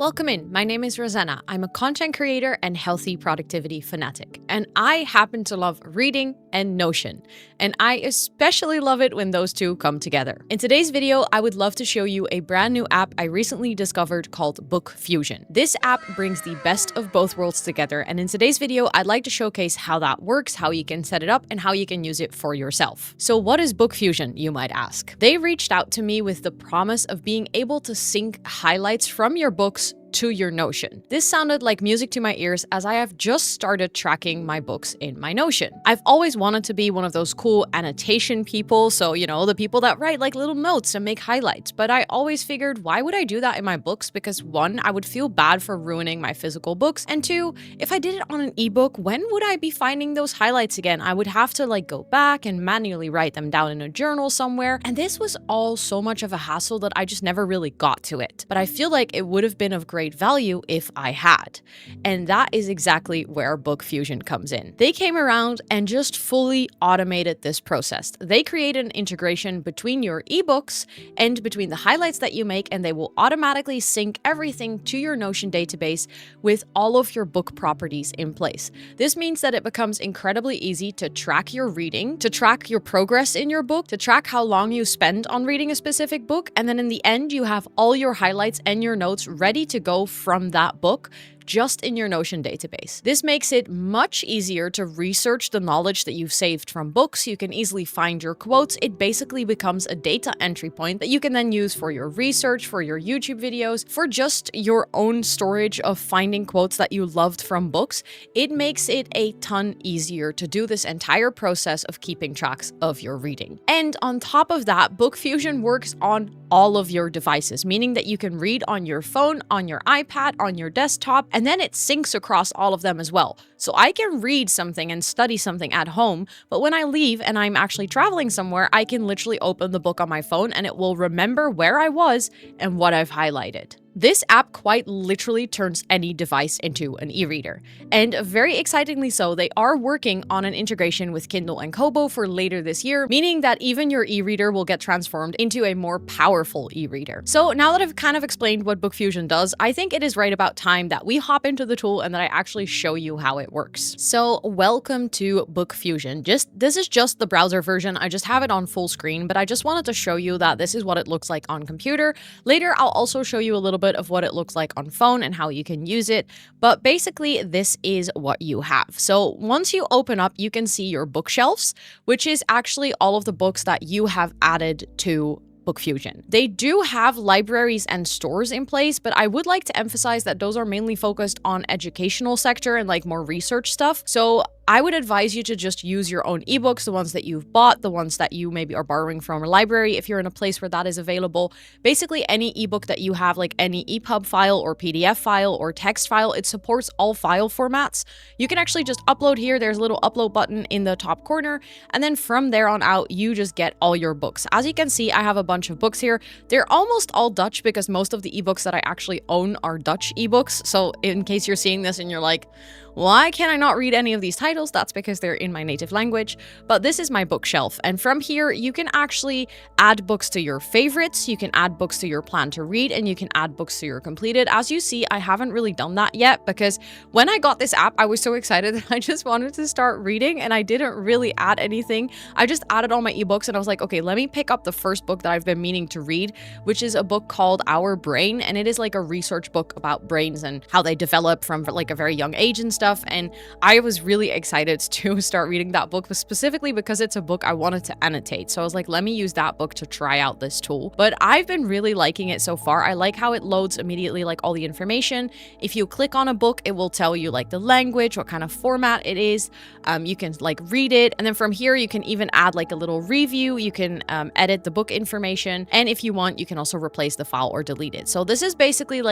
Welcome in. My name is Rosanna. I'm a content creator and healthy productivity fanatic, and I happen to love reading and Notion, and I especially love it when those two come together. In today's video, I would love to show you a brand new app I recently discovered called Bookfusion. This app brings the best of both worlds together, and in today's video, I'd like to showcase how that works, how you can set it up, and how you can use it for yourself. So what is Bookfusion, you might ask? They reached out to me with the promise of being able to sync highlights from your books to your Notion. This sounded like music to my ears as I have just started tracking my books in my Notion. I've always wanted to be one of those cool annotation people, so the people that write like little notes and make highlights, but I always figured, why would I do that in my books? Because one, I would feel bad for ruining my physical books, and two, if I did it on an ebook, when would I be finding those highlights again? I would have to go back and manually write them down in a journal somewhere, and this was all so much of a hassle that I just never really got to it. But I feel like it would have been of great value if I had. And that is exactly where Bookfusion comes in. They came around and just fully automated this process. They created an integration between your ebooks and between the highlights that you make, and they will automatically sync everything to your Notion database with all of your book properties in place. This means that it becomes incredibly easy to track your reading, to track your progress in your book, to track how long you spend on reading a specific book, and then in the end, you have all your highlights and your notes ready to go from that book just in your Notion database. This makes it much easier to research the knowledge that you've saved from books. You can easily find your quotes. It basically becomes a data entry point that you can then use for your research, for your YouTube videos, for just your own storage of finding quotes that you loved from books. It makes it a ton easier to do this entire process of keeping tracks of your reading. And on top of that, Bookfusion works on all of your devices, meaning that you can read on your phone, on your iPad, on your desktop, and then it syncs across all of them as well. So I can read something and study something at home, but when I leave and I'm actually traveling somewhere, I can literally open the book on my phone and it will remember where I was and what I've highlighted. This app quite literally turns any device into an e-reader. And very excitingly so, they are working on an integration with Kindle and Kobo for later this year, meaning that even your e-reader will get transformed into a more powerful e-reader. So now that I've kind of explained what Bookfusion does, I think it is right about time that we hop into the tool and that I actually show you how it works. So welcome to Bookfusion. This is just the browser version. I just have it on full screen, but I just wanted to show you that this is what it looks like on computer. Later, I'll also show you a little bit of what it looks like on phone and how you can use it, but basically this is what you have. So once you open up, you can see your bookshelves, which is actually all of the books that you have added to Bookfusion. They do have libraries and stores in place, but I would like to emphasize that those are mainly focused on educational sector and more research stuff. So I would advise you to just use your own ebooks, the ones that you've bought, the ones that you maybe are borrowing from a library if you're in a place where that is available. Basically, any ebook that you have, like any EPUB file or PDF file or text file, it supports all file formats. You can actually just upload here. There's a little upload button in the top corner, and then from there on out, you just get all your books. As you can see, I have a bunch of books here. They're almost all Dutch because most of the ebooks that I actually own are Dutch ebooks. So in case you're seeing this and you're like, why can I not read any of these titles? That's because they're in my native language. But this is my bookshelf. And from here, you can actually add books to your favorites. You can add books to your plan to read, and you can add books to your completed. As you see, I haven't really done that yet because when I got this app, I was so excited that I just wanted to start reading and I didn't really add anything. I just added all my ebooks and I was like, okay, let me pick up the first book that I've been meaning to read, which is a book called Our Brain. And it is like a research book about brains and how they develop from a very young age and stuff. And I was really excited to start reading that book, specifically because it's a book I wanted to annotate. So I was like, let me use that book to try out this tool. But I've been really liking it so far. I like how it loads immediately all the information. If you click on a book, it will tell you the language, what kind of format it is. You can read it. And then from here, you can even add a little review. You can edit the book information. And if you want, you can also replace the file or delete it. So this is basically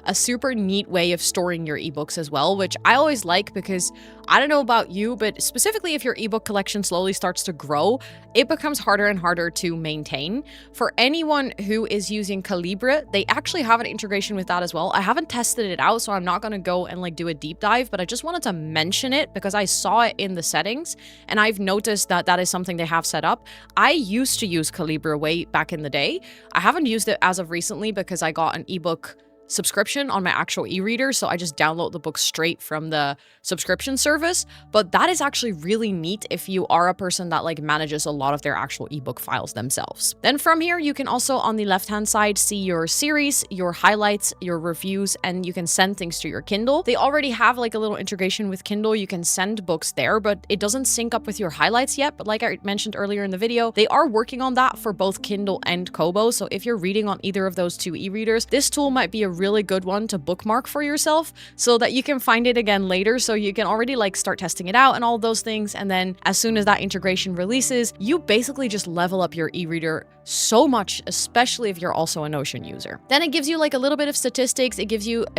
a super neat way of storing your ebooks as well, which I always like because I don't know about you, but specifically if your ebook collection slowly starts to grow, it becomes harder and harder to maintain. For anyone who is using Calibre, they actually have an integration with that as well. I haven't tested it out, so I'm not going to go and do a deep dive, but I just wanted to mention it because I saw it in the settings and I've noticed that that is something they have set up. I used to use Calibre way back in the day. I haven't used it as of recently because I got an ebook subscription on my actual e-reader, so I just download the book straight from the subscription service. But that is actually really neat if you are a person that like manages a lot of their actual ebook files themselves. Then from here, you can also on the left-hand side see your series, your highlights, your reviews, and you can send things to your Kindle. They already have like a little integration with Kindle. You can send books there, but it doesn't sync up with your highlights yet. But like I mentioned earlier in the video, they are working on that for both Kindle and Kobo. So if you're reading on either of those two e-readers, this tool might be a really good one to bookmark for yourself so that you can find it again later. So you can already like start testing it out and all those things. And then as soon as that integration releases, you basically just level up your e-reader so much, especially if you're also a Notion user. Then it gives you like a little bit of statistics. It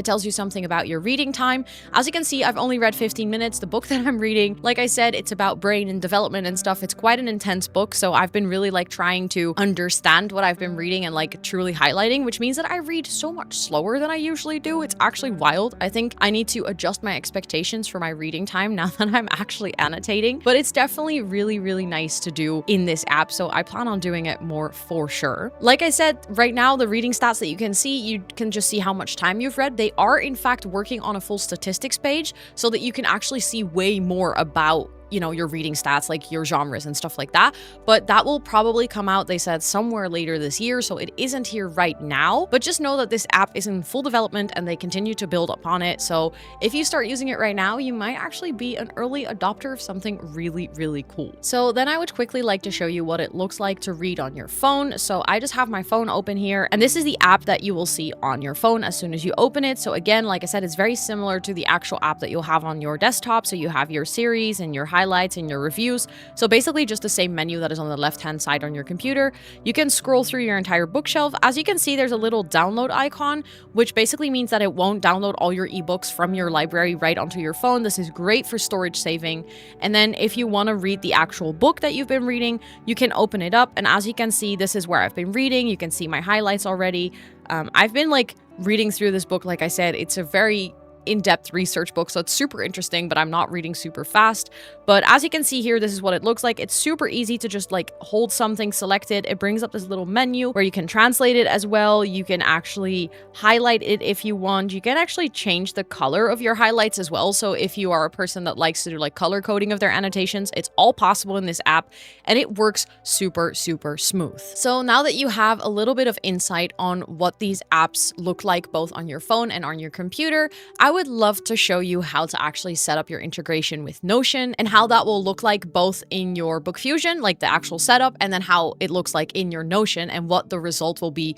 tells you something about your reading time. As you can see, I've only read 15 minutes. The book that I'm reading, like I said, it's about brain and development and stuff. It's quite an intense book. So I've been really like trying to understand what I've been reading and like truly highlighting, which means that I read so much slower than I usually do. It's actually wild. I think I need to adjust my expectations for my reading time now that I'm actually annotating, but it's definitely really, really nice to do in this app. So I plan on doing it more for sure. Like I said, right now, the reading stats that you can just see how much time you've read. They are in fact working on a full statistics page so that you can actually see way more about your reading stats, like your genres and stuff like that. But that will probably come out, they said, somewhere later this year. So it isn't here right now, but just know that this app is in full development and they continue to build upon it. So if you start using it right now, you might actually be an early adopter of something really, really cool. So then I would quickly like to show you what it looks like to read on your phone. So I just have my phone open here, and this is the app that you will see on your phone as soon as you open it. So again, like I said, it's very similar to the actual app that you'll have on your desktop. So you have your series and your highlights and your reviews. So basically just the same menu that is on the left-hand side on your computer. You can scroll through your entire bookshelf. As you can see, there's a little download icon, which basically means that it won't download all your ebooks from your library right onto your phone. This is great for storage saving. And then if you want to read the actual book that you've been reading, you can open it up. And as you can see, this is where I've been reading. You can see my highlights already. I've been like reading through this book. Like I said, it's a very in-depth research book, so it's super interesting, but I'm not reading super fast. But as you can see here, this is what it looks like. It's super easy to just like hold something selected. It brings up this little menu where you can translate it as well. You can actually highlight it if you want. You can actually change the color of your highlights as well. So if you are a person that likes to do like color coding of their annotations, it's all possible in this app, and it works super, super smooth. So now that you have a little bit of insight on what these apps look like both on your phone and on your computer, I would love to show you how to actually set up your integration with Notion and how that will look like both in your Bookfusion, like the actual setup, and then how it looks like in your Notion and what the result will be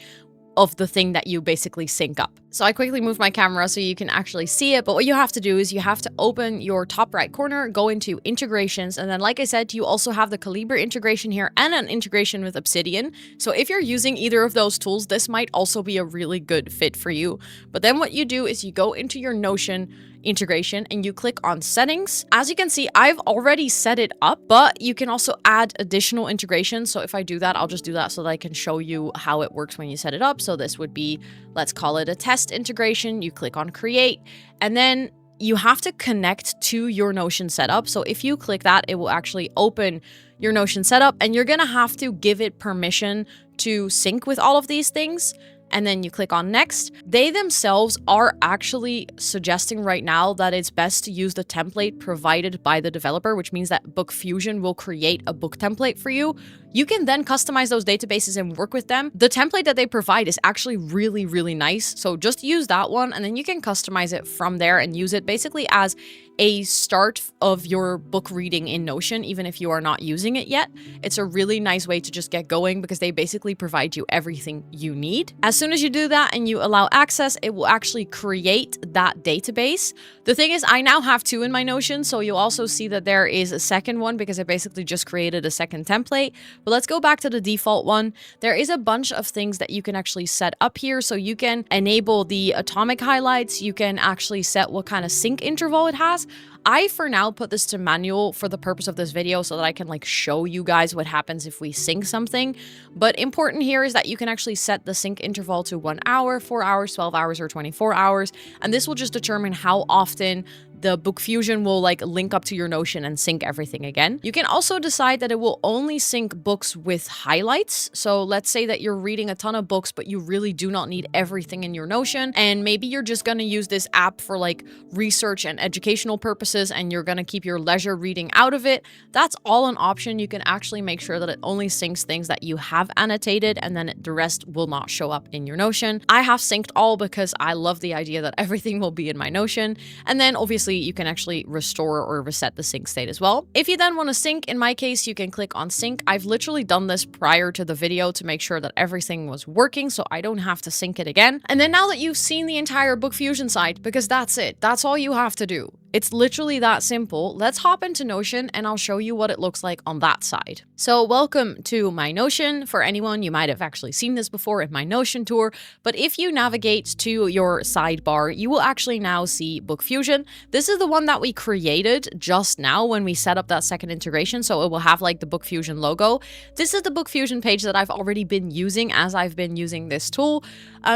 of the thing that you basically sync up. So I quickly moved my camera so you can actually see it, but what you have to do is you have to open your top right corner, go into integrations, and then like I said, you also have the Calibra integration here and an integration with Obsidian. So if you're using either of those tools, this might also be a really good fit for you. But then what you do is you go into your Notion integration and you click on settings. As you can see, I've already set it up, but you can also add additional integrations. So if I do that, I'll just do that so that I can show you how it works when you set it up. So this would be, let's call it a test integration. You click on create, and then you have to connect to your Notion setup. So if you click that, it will actually open your Notion setup, and you're gonna have to give it permission to sync with all of these things. And then you click on next. They themselves are actually suggesting right now that it's best to use the template provided by the developer, which means that Bookfusion will create a book template for you. You can then customize those databases and work with them. The template that they provide is actually really, really nice. So just use that one, and then you can customize it from there and use it basically as a start of your book reading in Notion, even if you are not using it yet. It's a really nice way to just get going because they basically provide you everything you need. As soon as you do that and you allow access, it will actually create that database. The thing is, I now have two in my Notion, so you'll also see that there is a second one because I basically just created a second template. But let's go back to the default one. There is a bunch of things that you can actually set up here. So you can enable the atomic highlights. You can actually set what kind of sync interval it has. I, for now, put this to manual for the purpose of this video so that I can like show you guys what happens if we sync something. But important here is that you can actually set the sync interval to 1 hour, 4 hours, 12 hours, or 24 hours. And this will just determine how often the Bookfusion will like link up to your Notion and sync everything again. You can also decide that it will only sync books with highlights. So let's say that you're reading a ton of books, but you really do not need everything in your Notion. And maybe you're just going to use this app for like research and educational purposes, and you're going to keep your leisure reading out of it. That's all an option. You can actually make sure that it only syncs things that you have annotated, and then the rest will not show up in your Notion. I have synced all because I love the idea that everything will be in my Notion. And then obviously you can actually restore or reset the sync state as well. If you then want to sync, in my case, you can click on sync. I've literally done this prior to the video to make sure that everything was working, so I don't have to sync it again. And then now that you've seen the entire Bookfusion site, because that's it, that's all you have to do. It's literally that simple. Let's hop into Notion and I'll show you what it looks like on that side. So welcome to my Notion. For anyone, you might have actually seen this before in my Notion tour, but if you navigate to your sidebar, you will actually now see Bookfusion. This is the one that we created just now when we set up that second integration, so it will have like the Bookfusion logo. This is the Bookfusion page that I've already been using as I've been using this tool.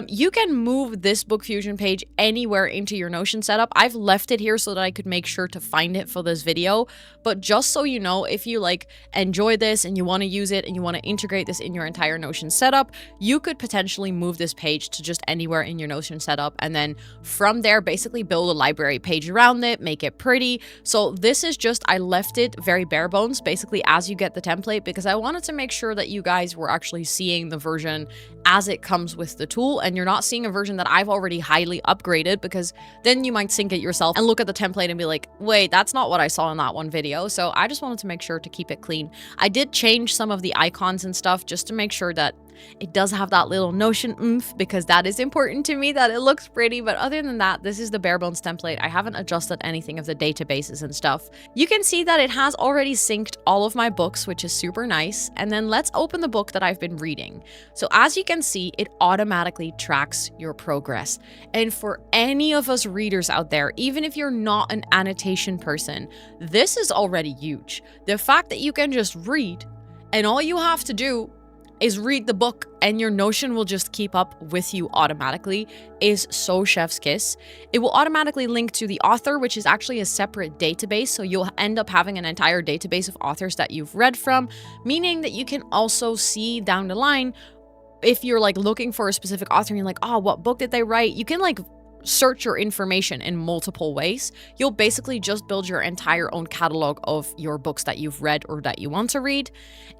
You can move this Bookfusion page anywhere into your Notion setup. I've left it here so that I could make sure to find it for this video, but just so you know, if you like enjoy this and you want to use it and you want to integrate this in your entire Notion setup, you could potentially move this page to just anywhere in your Notion setup, and then from there basically build a library page around it, make it pretty. So this is just, I left it very bare bones basically as you get the template, because I wanted to make sure that you guys were actually seeing the version as it comes with the tool, and you're not seeing a version that I've already highly upgraded, because then you might sync it yourself and look at the template and be like, wait, that's not what I saw in that one video. So I just wanted to make sure to keep it clean. I did change some of the icons and stuff just to make sure that it does have that little Notion oomph, because that is important to me, that it looks pretty. But other than that, this is the bare bones template. I haven't adjusted anything of the databases and stuff. You can see that it has already synced all of my books, which is super nice. And then let's open the book that I've been reading. So as you can see, it automatically tracks your progress. And for any of us readers out there, even if you're not an annotation person, this is already huge. The fact that you can just read, and all you have to do is read the book and your Notion will just keep up with you automatically, is so chef's kiss. It will automatically link to the author, which is actually a separate database. So you'll end up having an entire database of authors that you've read from, meaning that you can also see down the line, if you're like looking for a specific author and you're like, oh, what book did they write? You can like search your information in multiple ways. You'll basically just build your entire own catalog of your books that you've read or that you want to read.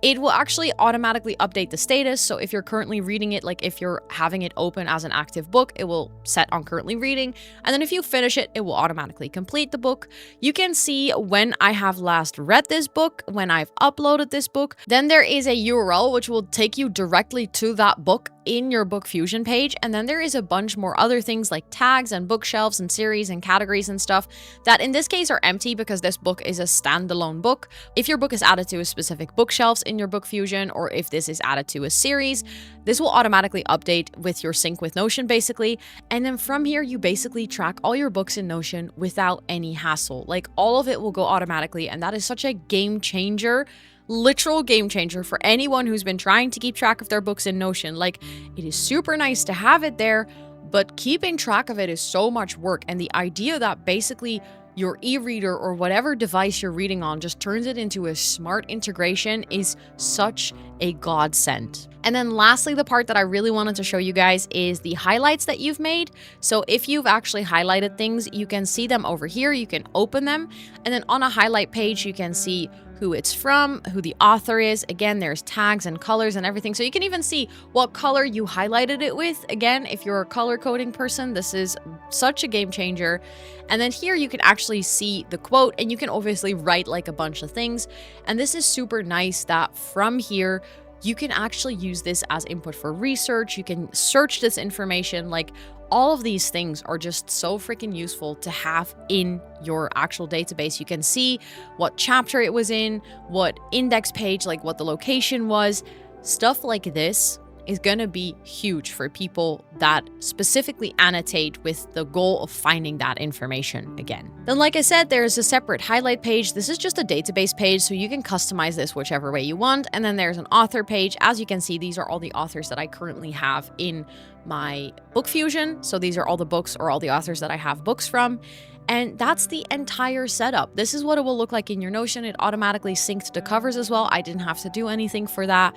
It will actually automatically update the status. So if you're currently reading it, like if you're having it open as an active book, it will set on currently reading. And then if you finish it, it will automatically complete the book. You can see when I have last read this book, when I've uploaded this book. Then there is a URL which will take you directly to that book in your Bookfusion page. And then there is a bunch more other things like tags and bookshelves and series and categories and stuff that in this case are empty because this book is a standalone book. If your book is added to a specific bookshelves in your Bookfusion, or if this is added to a series, this will automatically update with your sync with Notion basically. And then from here, you basically track all your books in Notion without any hassle. Like all of it will go automatically, and that is such a game changer. Literal game changer for anyone who's been trying to keep track of their books in Notion. Like, it is super nice to have it there, but keeping track of it is so much work. And the idea that basically your e-reader or whatever device you're reading on just turns it into a smart integration is such a godsend. And then lastly, the part that I really wanted to show you guys is the highlights that you've made. So if you've actually highlighted things, you can see them over here. You can open them. And then on a highlight page, you can see who it's from, who the author is. Again, there's tags and colors and everything. So you can even see what color you highlighted it with. Again, if you're a color coding person, this is such a game changer. And then here you can actually see the quote, and you can obviously write like a bunch of things. And this is super nice that from here, you can actually use this as input for research. You can search this information. Like, all of these things are just so freaking useful to have in your actual database. You can see what chapter it was in, what index page, like what the location was. Stuff like this is going to be huge for people that specifically annotate with the goal of finding that information again. Then, like I said, there's a separate highlight page. This is just a database page, so you can customize this whichever way you want. And then there's an author page. As you can see, these are all the authors that I currently have in my Bookfusion. So these are all the books or all the authors that I have books from. And that's the entire setup. This is what it will look like in your Notion. It automatically synced the covers as well. I didn't have to do anything for that.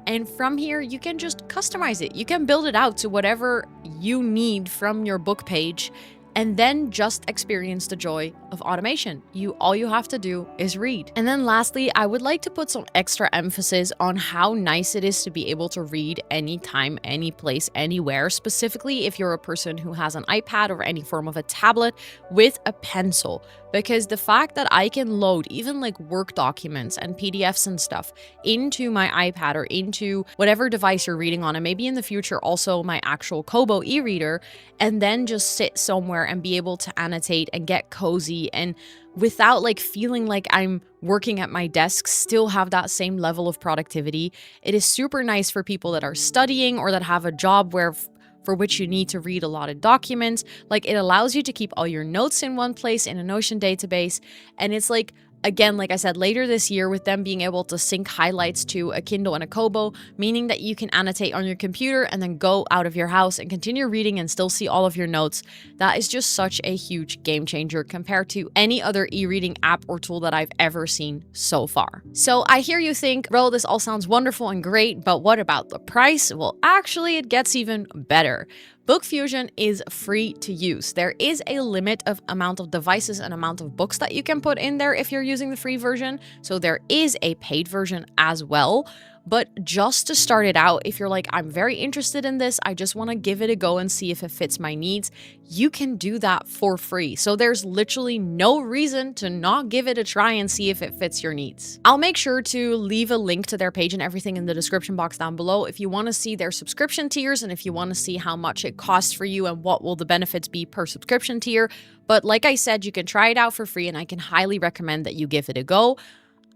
And from here, you can just customize it. You can build it out to whatever you need from your book page, and then just experience the joy of automation. All you have to do is read. And then lastly, I would like to put some extra emphasis on how nice it is to be able to read anytime, any place, anywhere, specifically if you're a person who has an iPad or any form of a tablet with a pencil. Because the fact that I can load even like work documents and PDFs and stuff into my iPad or into whatever device you're reading on, and maybe in the future also my actual Kobo e-reader, and then just sit somewhere and be able to annotate and get cozy and without like feeling like I'm working at my desk, still have that same level of productivity. It is super nice for people that are studying or that have a job for which you need to read a lot of documents. Like, it allows you to keep all your notes in one place in a Notion database. And it's like, again, like I said, later this year with them being able to sync highlights to a Kindle and a Kobo, meaning that you can annotate on your computer and then go out of your house and continue reading and still see all of your notes. That is just such a huge game changer compared to any other e-reading app or tool that I've ever seen so far. So I hear you think, Ro, this all sounds wonderful and great, but what about the price? Well, actually, it gets even better. Bookfusion is free to use. There is a limit of amount of devices and amount of books that you can put in there if you're using the free version. So there is a paid version as well. But just to start it out, if you're like, I'm very interested in this, I just want to give it a go and see if it fits my needs, you can do that for free. So there's literally no reason to not give it a try and see if it fits your needs. I'll make sure to leave a link to their page and everything in the description box down below if you want to see their subscription tiers and if you want to see how much it costs for you and what will the benefits be per subscription tier. But like I said, you can try it out for free and I can highly recommend that you give it a go.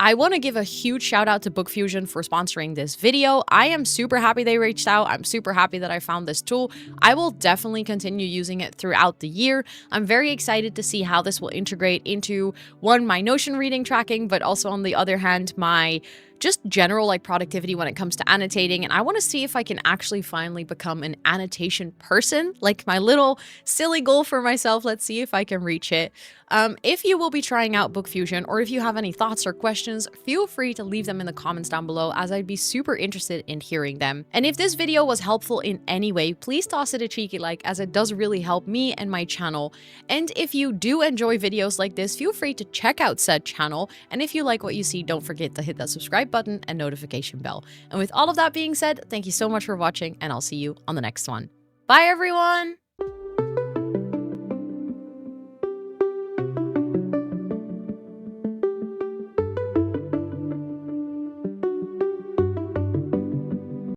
I want to give a huge shout out to Bookfusion for sponsoring this video. I am super happy they reached out. I'm super happy that I found this tool. I will definitely continue using it throughout the year. I'm very excited to see how this will integrate into, one, my Notion reading tracking, but also on the other hand, my just general like productivity when it comes to annotating. And I want to see if I can actually finally become an annotation person, like my little silly goal for myself. Let's see if I can reach it. If you will be trying out Bookfusion, or if you have any thoughts or questions, feel free to leave them in the comments down below, as I'd be super interested in hearing them. And if this video was helpful in any way, please toss it a cheeky like, as it does really help me and my channel. And if you do enjoy videos like this, feel free to check out said channel. And if you like what you see, don't forget to hit that subscribe button and notification bell. And with all of that being said, thank you so much for watching, and I'll see you on the next one. Bye everyone!